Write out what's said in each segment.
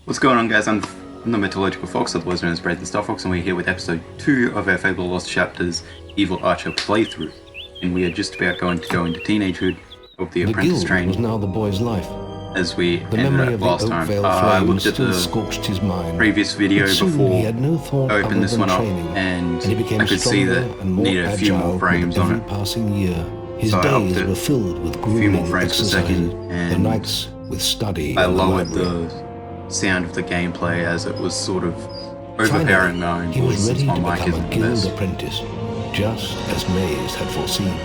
What's going on, guys? I'm the Metallurgical Fox, otherwise known as Brayden StarFox, and we're here with episode 2 of our Fable Lost Chapters Evil Archer playthrough. And we are just about going to go into teenagehood of the apprentice guild training. Was now the boy's life. As we The ended memory up of the last time. Oakvale I flame looked at still the scorched his mind. previous video But soon before he had no thought I opened other this than one up, training, and he became I could see stronger that and more needed a few more agile frames with on every it. passing year. His So I upped days it were filled with a few grueling more frames per exercise, second, the and nights with study. I in lowered library. the sound of the gameplay as it was sort of Finally, overpowering my own he was voice, ready since to my mic become isn't a the guild best. apprentice, just as Maze had foreseen.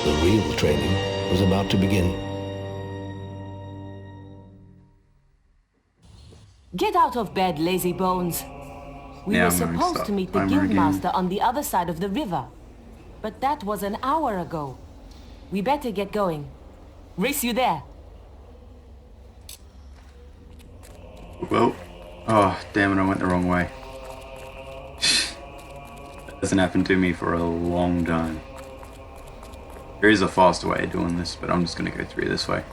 The real training was about to begin. Get out of bed, lazy bones. We Now were I'm going to supposed start to meet the timer again. guildmaster on the other side of the river. But that was an hour ago. We better get going. Race you there. Well, oh damn it, I went the wrong way. That hasn't happened to me for a long time. There is a faster way of doing this, but I'm just going to go through this way.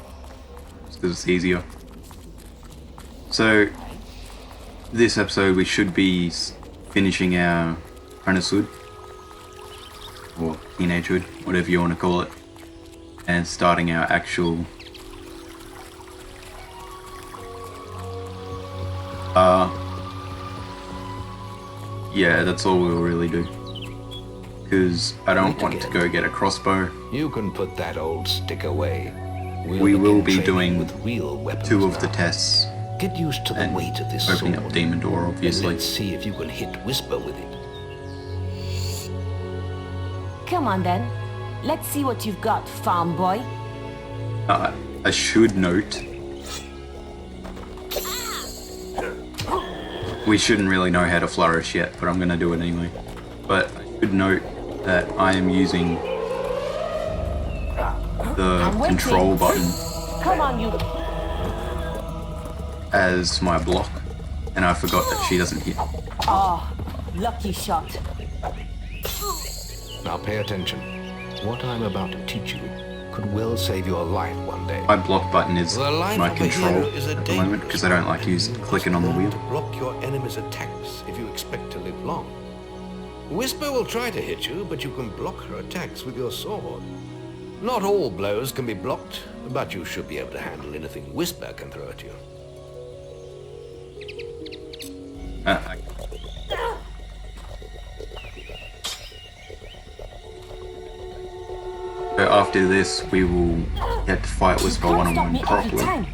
Just because it's easier. So, this episode we should be finishing our apprenticehood. Or teenagehood, whatever you want to call it. And starting our actual yeah, that's all we'll really do. Because I don't want to go get a crossbow. You can put that old stick away. We will be doing with real weapons 2 of the now. tests. Get used to the And weight of this opening sword. up Demon Door, And obviously. let's see if you can hit Whisper with it. Come on then. Let's see what you've got, farm boy. I should note, we shouldn't really know how to flourish yet, but I'm going to do it anyway. But I should note that I am using the I'm waiting. control button Come on, you. as my block, and I forgot that she doesn't hit. Oh, lucky shot. Now pay attention. What I'm about to teach you could well save your life one day. My block button is The life my of a control hero is a at the moment, because I don't like clicking on the wheel. To block your enemy's attacks if you expect to live long. Whisper will try to hit you, but you can block her attacks with your sword. Not all blows can be blocked, but you should be able to handle anything Whisper can throw at you. So after this, we will get to fight Whisper Can't stop one-on-one me every properly, time.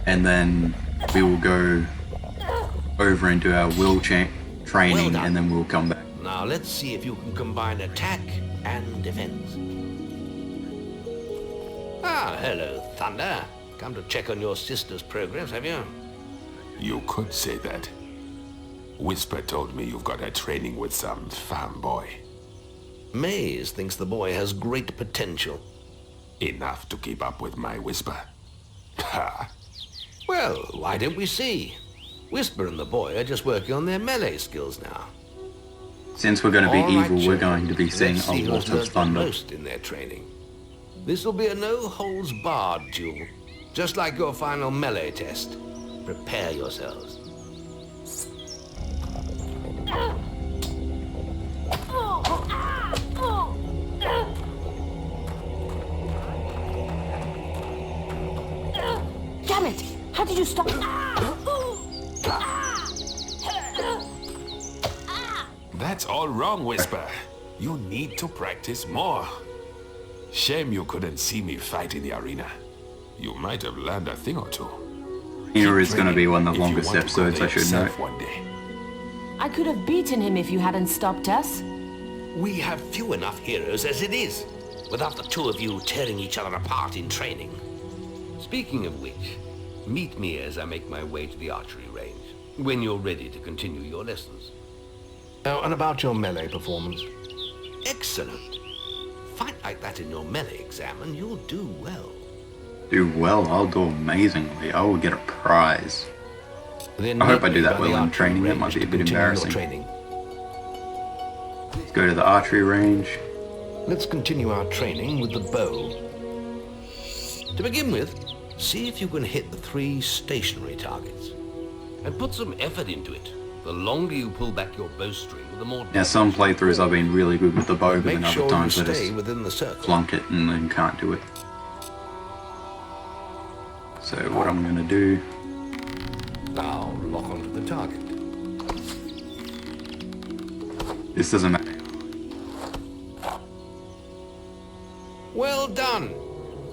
and then we will go over and do our will training, Well done. and then we'll come back. Now let's see if you can combine attack and defense. Ah, hello, Thunder. Come to check on your sister's progress, have you? You could say that. Whisper told me you've got a training with some farm boy. Maze thinks the boy has great potential. Enough to keep up with my Whisper. Ha! Well, why don't we see? Whisper and the boy are just working on their melee skills now. Since we're going to be All right, evil, we're children, going to be seeing let's a see lot who's of learned the thunder. most in their training. This will be a no-holds-barred duel, just like your final melee test. Prepare yourselves. Damn it! How did you stop? That's all wrong, Whisper. You need to practice more. Shame you couldn't see me fight in the arena. You might have learned a thing or two. Here is going to be one of If the you longest want to go episodes, there I should note. yourself one day. I could have beaten him if you hadn't stopped us. We have few enough heroes as it is, without the two of you tearing each other apart in training. Speaking of which, meet me as I make my way to the archery range, when you're ready to continue your lessons. Oh, and about your melee performance? Excellent. Fight like that in your melee exam and you'll do well. Do well, I'll do amazingly. I will get a prize. Then I hope meet I do me that by well the in archery training. That range might be a to bit continue your embarrassing. training. Let's go to the archery range. Let's continue our training with the bow. To begin with, See if you can hit the 3 stationary targets. And put some effort into it. The longer you pull back your bowstring, the more... Now, some playthroughs I've been really good with the bow, but Make then other sure you times I stay just within the circle. flunk it and then can't do it. So what I'm going to do... Now lock onto the target. This doesn't matter. Well done!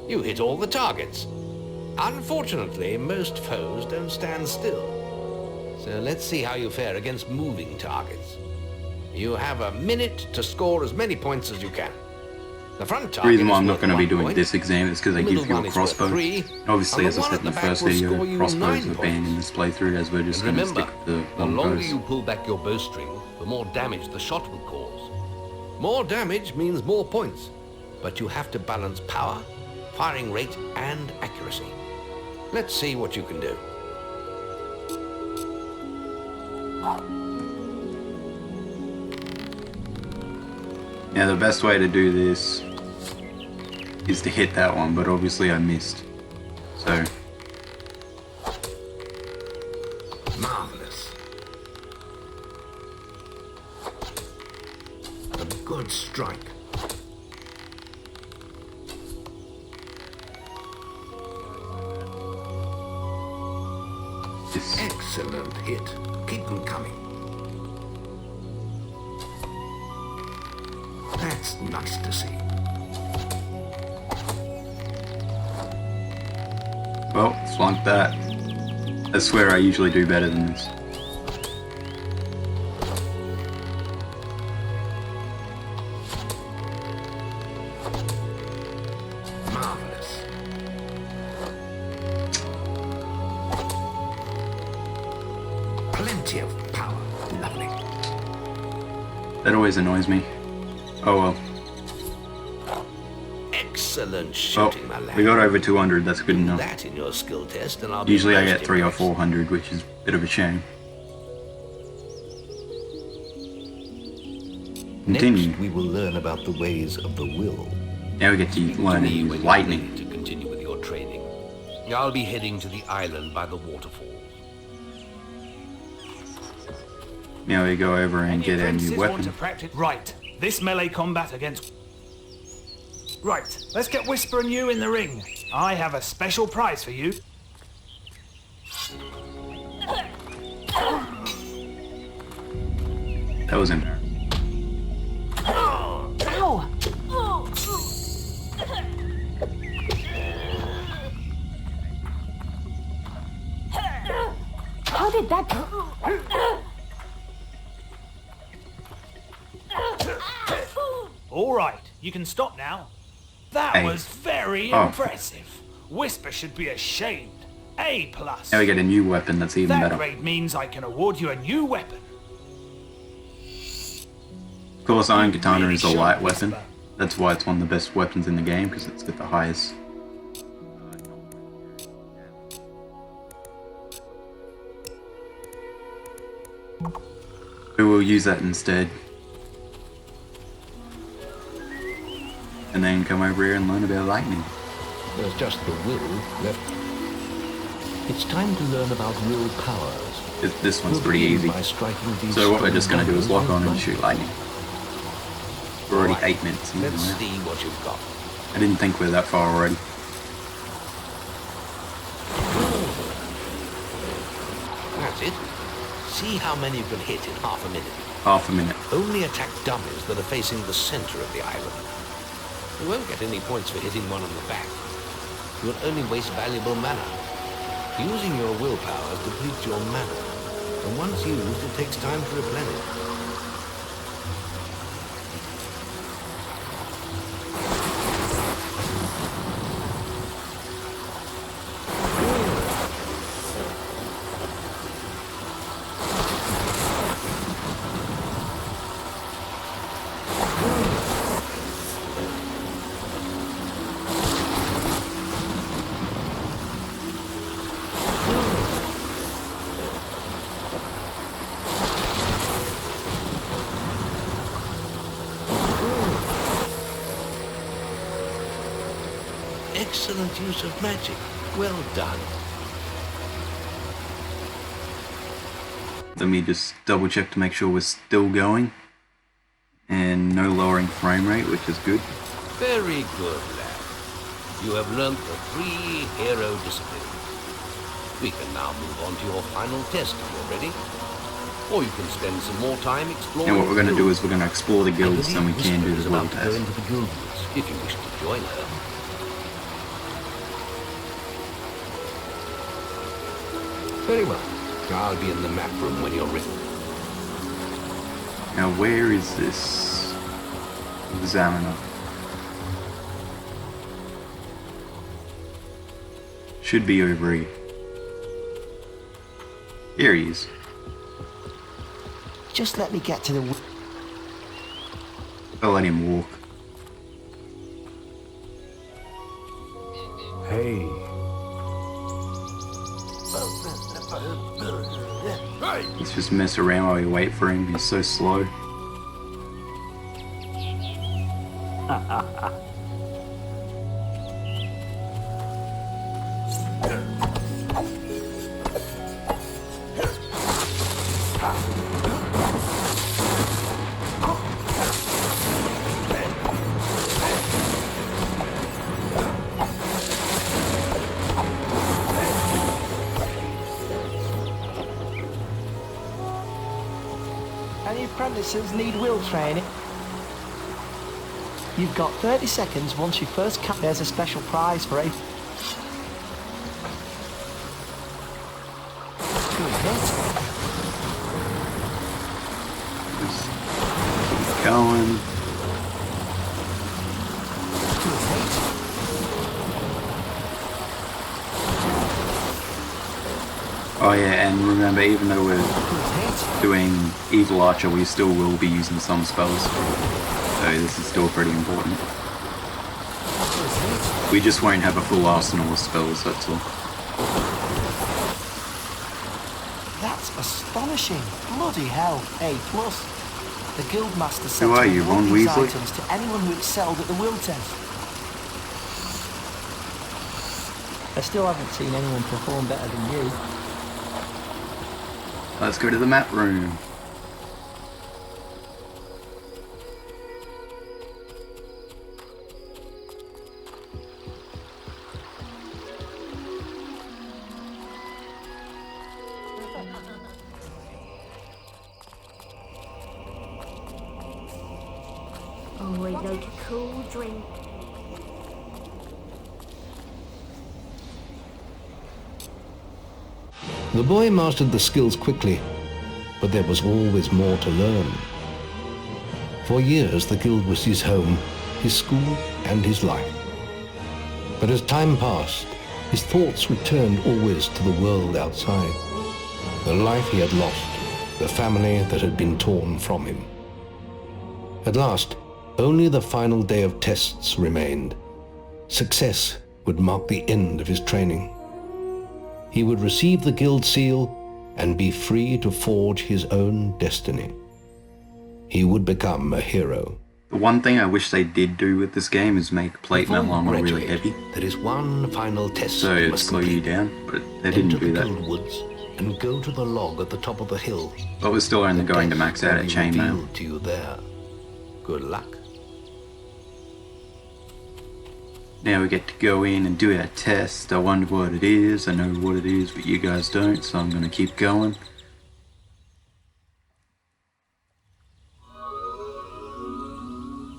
You hit all the targets. Unfortunately, most foes don't stand still. So let's see how you fare against moving targets. You have a minute to score as many points as you can. The front The target reason why is I'm not worth going to be 1 doing point. this exam is because they The give middle you one a is worth crossbow. 3, And obviously, and as the I one said at in the the back first will video, score you crossbows 9 are points. banned in this playthrough, as we're just And going to remember, stick to the the long longer bows. you pull back your bowstring, the more damage the shot will cause. More damage means more points, but you have to balance power, firing rate, and accuracy. Let's see what you can do. Now, the best way to do this is to hit that one, but obviously I missed. So, Marvelous. A good strike. this, Excellent hit. Keep them coming. That's nice to see. well, flunked that. I swear I usually do better than this. Marvelous. Plenty of power. Lovely. That always annoys me. Oh well. Excellent Well, shooting, my lad. we got over 200, that's good enough. that in your skill test, and I'll be Usually I most get 300 or impressed. 400, which is a bit of a shame. Continue. Next, we will learn about the ways of the will. Now we get to learn to me use when you're lightning. ready to continue with your training. I'll be heading to the island by the waterfall. Now we go over and Any get a apprentices new want weapon. to practice? Right. This melee combat against... Right. Let's get Whisper and you in the ring. I have a special prize for you. That was embarrassing. Ow! How did that... All right. You can stop now. That Hey. was very Oh. impressive. Whisper should be ashamed. A+. Now we get a new weapon that's even That better. grade means I can award you a new weapon. Of course, Iron Katana Really is a sharp light weapon. whisper. That's why it's one of the best weapons in the game, because it's got the highest. We will use that instead. And then come over here and learn about lightning. There's just the will left. It's time to learn about will powers. This one's We'll pretty begin easy. by striking these So what we're stone just going to do is bubbles lock on and with shoot lightning. We're already Right. 8 minutes in. Let's now. see what you've got. I didn't think we were that far already. That's it. See how many you can hit in half a minute. Half a minute. Only attack dummies that are facing the center of the island. You won't get any points for hitting one on the back. You'll only waste valuable mana. Using your willpower depletes your mana. And once used, it takes time to replenish. Excellent use of magic. Well done. Let me just double check to make sure we're still going. And no lowering frame rate, which is good. Very good, lad. You have learnt the 3 hero disciplines. We can now move on to your final test if you're ready. Or you can spend some more time exploring. And what we're going to do is we're going to explore the guilds, and we can do the willl Go test. into the guild woods if you wish to join her. Very well. I'll be in the map room when you're ready. Now, where is this examiner? Should be over here. Here he is. Just let me get to the... I'll let him walk. Hey. Let's just mess around while we wait for him. He's so slow. Any apprentices need will training? You've got 30 seconds once you first come. There's a special prize for a... Good hit. Just keep going. Good hit. Oh yeah, and remember, even though we're Good hit. doing Evil Archer, we still will be using some spells. So this is still pretty important. Good hit. We just won't have a full arsenal of spells, that's all. That's astonishing. Bloody hell. A+. The Guildmaster said Who are to you, award Ron these Weasley? items to anyone who excelled at the will test. I still haven't seen anyone perform better than you. Let's go to the map room. Oh, I'd like a cool drink. The boy mastered the skills quickly, but there was always more to learn. For years, the guild was his home, his school, and his life. But as time passed, his thoughts returned always to the world outside. The life he had lost, the family that had been torn from him. At last, only the final day of tests remained. Success would mark the end of his training. He would receive the guild seal and be free to forge his own destiny. He would become a hero. The one thing I wish they did do with this game is make plate Before metal you armor really graduate, heavy, there is one final test so you it'd must slow you complete. down, but they didn't Enter do the that. guild woods and go to the log at the top of the hill. But we're still only going to max out at chainmail. Revealed to you there. Good luck. Now we get to go in and do our test. I wonder what it is. I know what it is, but you guys don't, so I'm going to keep going.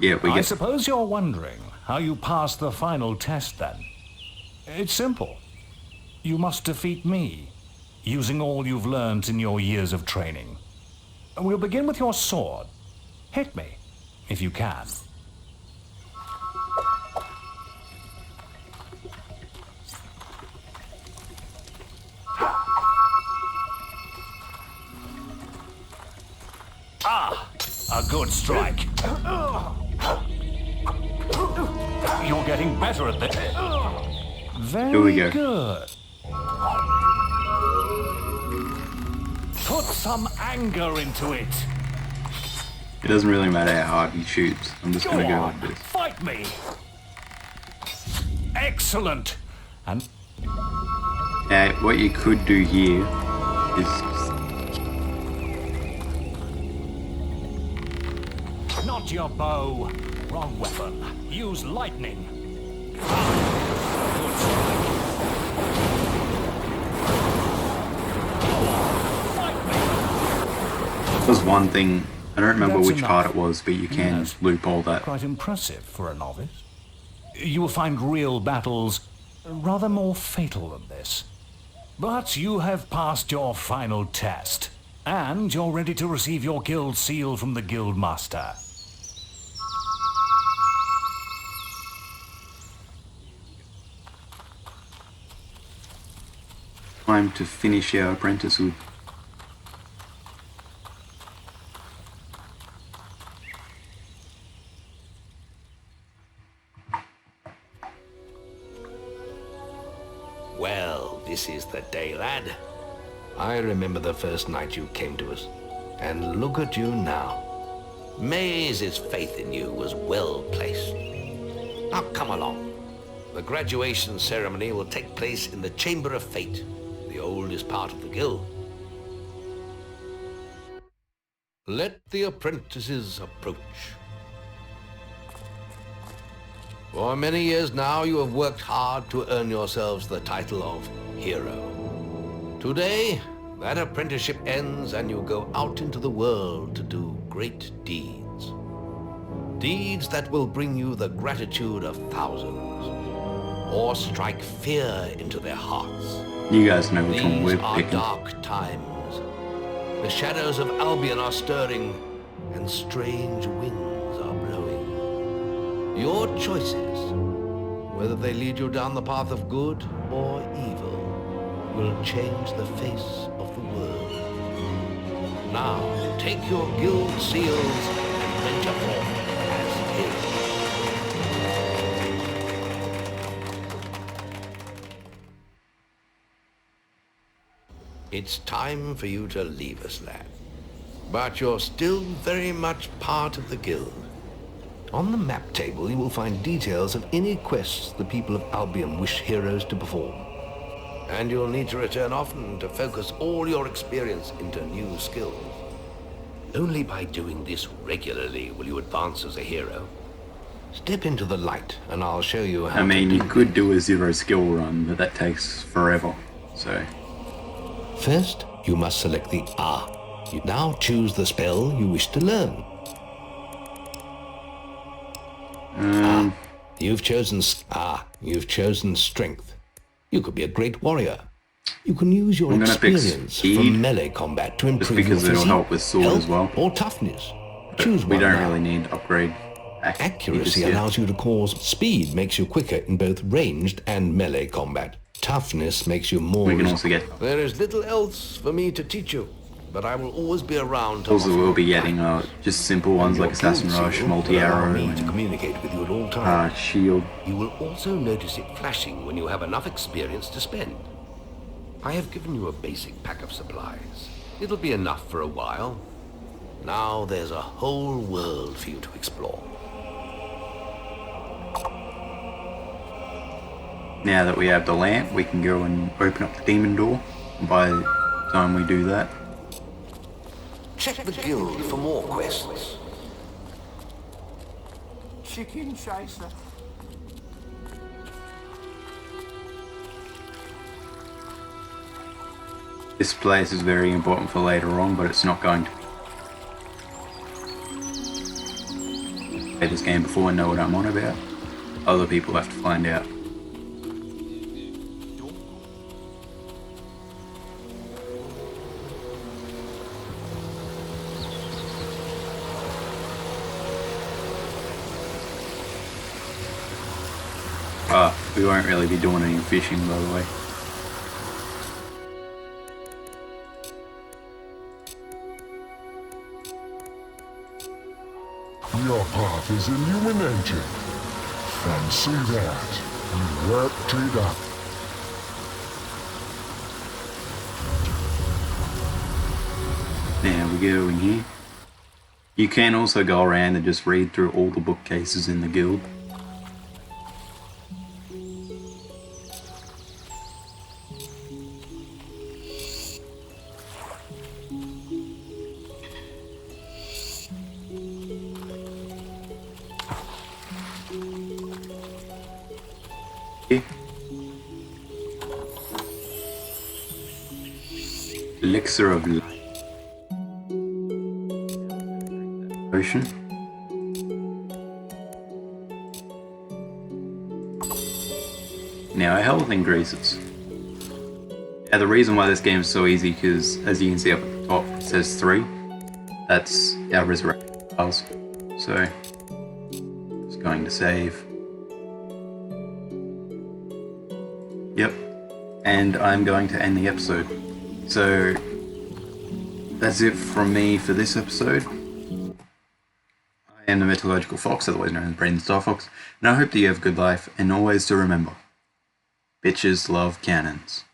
Yeah, we I get... suppose you're wondering how you pass the final test then. It's simple. You must defeat me, using all you've learned in your years of training. We'll begin with your sword. Hit me, if you can. Ah, a good strike. You're getting better at this. Very Here we go. good. Put some anger into it. It doesn't really matter how hard he shoots. I'm just going to go on, like this. fight me. Excellent. And Now, what you could do here is Not your bow. Wrong weapon. Use lightning. there's one thing, I don't remember That's which enough. part it was, but you can Yes. loophole that. Quite impressive for a novice. You will find real battles rather more fatal than this. But you have passed your final test, and you're ready to receive your guild seal from the guild master. Time to finish our apprenticehood. Well, this is the day, lad. I remember the first night you came to us, and look at you now. Maze's faith in you was well placed. Now come along. The graduation ceremony will take place in the Chamber of Fate, the oldest part of the guild. Let the apprentices approach. For many years now, you have worked hard to earn yourselves the title of hero. Today, that apprenticeship ends and you go out into the world to do great deeds. Deeds that will bring you the gratitude of thousands, or strike fear into their hearts. You guys know which one These we're are picking. dark times. The shadows of Albion are stirring, and strange winds are blowing. Your choices, whether they lead you down the path of good or evil, will change the face of the world. Now, take your guild seals and venture forth as heroes. It's time for you to leave us, lad. But you're still very much part of the guild. On the map table, you will find details of any quests the people of Albion wish heroes to perform. And you'll need to return often to focus all your experience into new skills. Only by doing this regularly will you advance as a hero. Step into the light, and I'll show you how I mean, to you do could do a 0 skill run, but that takes forever. So, First, you must select the R. You now choose the spell you wish to learn. You've chosen strength. You could be a great warrior. You can use your I'm gonna pick experience speed, from melee combat to improve because your it'll physique, help with sword health, as well. or toughness. but Choose we one don't now. really need upgrade. Accuracy Yeah. allows you to cause speed, makes you quicker in both ranged and melee combat. Toughness makes you more. We can also get. There is little else for me to teach you, but I will always be around to Also, offer we'll be guidance. getting just simple ones Your like Assassin guild Rush, seal Multi will allow Arrow, me to and communicate with you at all times. Shield. You will also notice it flashing when you have enough experience to spend. I have given you a basic pack of supplies. It'll be enough for a while. Now there's a whole world for you to explore. Now that we have the lamp, we can go and open up the demon door. By the time we do that, Check the guild for more quests. Chicken chaser. this place is very important for later on, but it's not going to. Play this game before and know what I'm on about. Other people have to find out. We won't really be doing any fishing, by the way. Your path is illuminated. Fancy that. You worked it up. Now we go in here. You can also go around and just read through all the bookcases in the guild. Elixir of life. Potion. Now, health increases. Now, the reason why this game is so easy, because as you can see up at the top, it says 3. That's our resurrection files. So, just going to save. Yep. And I'm going to end the episode. So, that's it from me for this episode. I am the Metallurgical Fox, otherwise known as Brayden StarFox, and I hope that you have a good life, and always to remember, bitches love cannons.